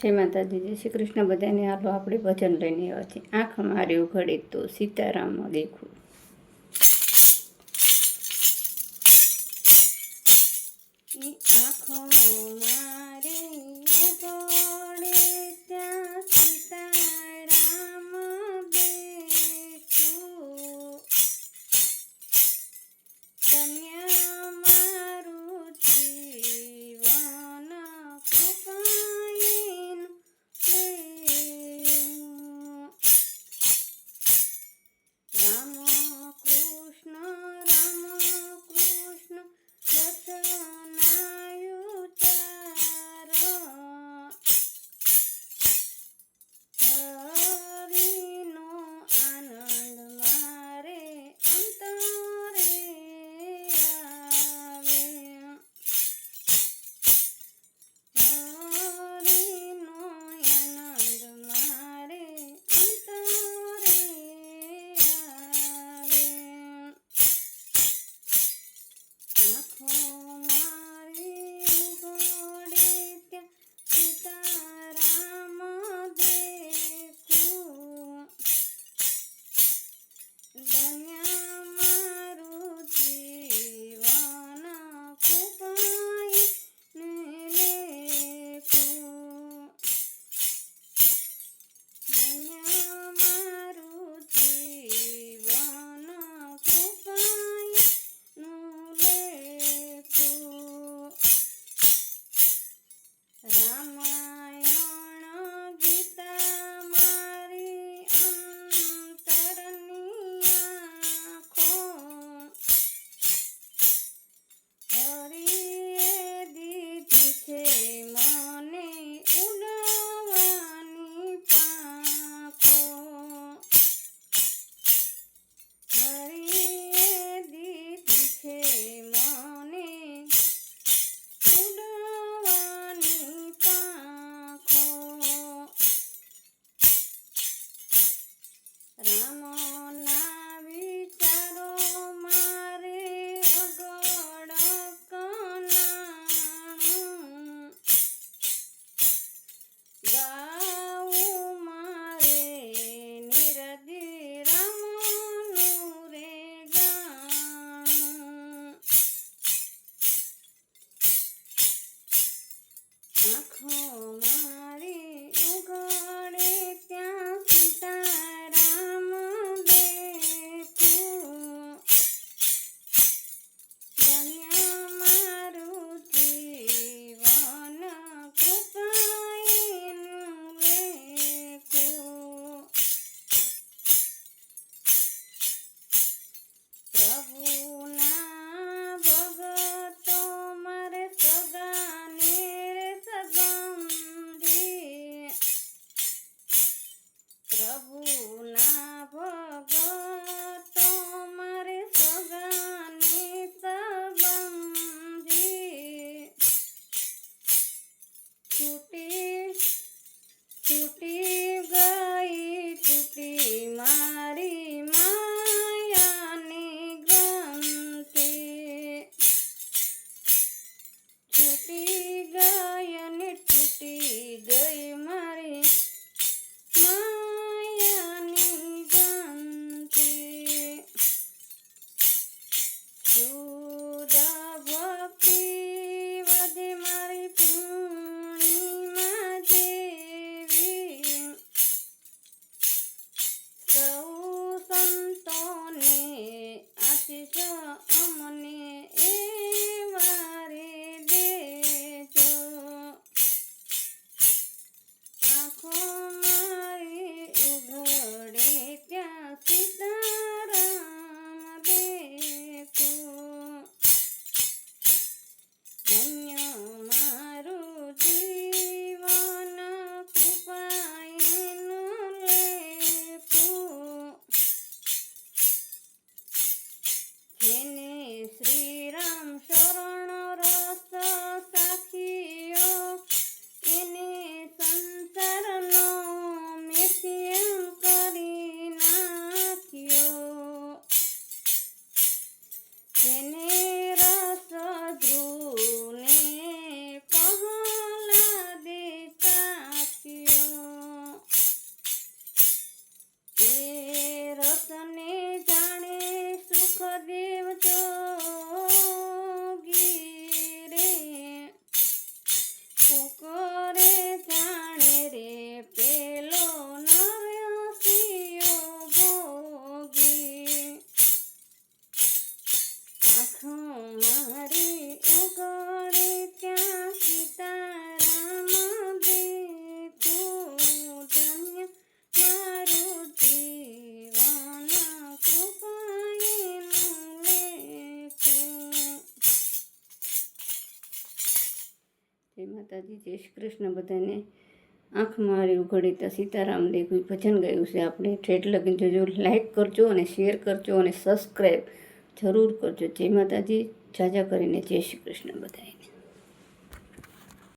જય માતાજી, જય શ્રી કૃષ્ણ બધાને. હાલો આપણે ભજન લઈને આવ્યા છીએ. આંખ મારી ઉઘડે તો સીતારામ દેખું. આંખો મારે ઉઘડે ત્યાં સીતારામ દેખું. કન્યા મારું જીવન કૃપાઈનું દેવું. રામ કૃષ્ણ દર્શનાયુચારો. હરિનો આનંદ મારે અંતરે આવે. હરિનો આનંદ મારે અંતરે આવે. આંખો મારી ઉઘડે ત્યાં સીતારામ દેખું. ધન્ય મારું જીવન કૃપાઈને લેખું. ધન્ય મારું જીવન કૃપાઈનું લેખું. રામાયણ ગીતા મારી અંતરની આંખો. હરિએ દીધી છે મને ઉડવાની પાંખો. હરિએ દીધી છે મને ઉડવાની પાંખો. રામના વિચારો મારે અગડક નાણું. ગાવું મારે નિરદી રામનું રે ગાણું. આંખો મારી ઉઘડે ત્યાં સીતારામ દેખું. ધન્ય મારું જીવન કૃપાઈનું લેખું. પ્રભુના ભગતો મારે સગાને રે સગંધી. પ્રભુના ભગતો મારે સગાને સંબંધી. તૂટી ગઈ મારી માયાની ગ્રંથિ. છૂટી ગઈ અને તૂટી ગઈ મારી માયાની ગ્રંથિ. શુદ્ધ ભક્તિ વધે મારી પૂર્ણિમા જેવી. સૌ સંતોને આશીષ અમને એ વારે દેજો. માતાજી, જય શ્રી કૃષ્ણ બધાને. આંખ મારી ઉઘડી તો સીતારામ દેખ્યું ભજન ગાયું છે આપણે. ઠેઠ લગીને જોજો, લાઈક કરજો અને શેર કરજો અને સબસ્ક્રાઈબ જરૂર કરજો. જય માતાજી, જાજા કરીને જય શ્રી કૃષ્ણ બધાને.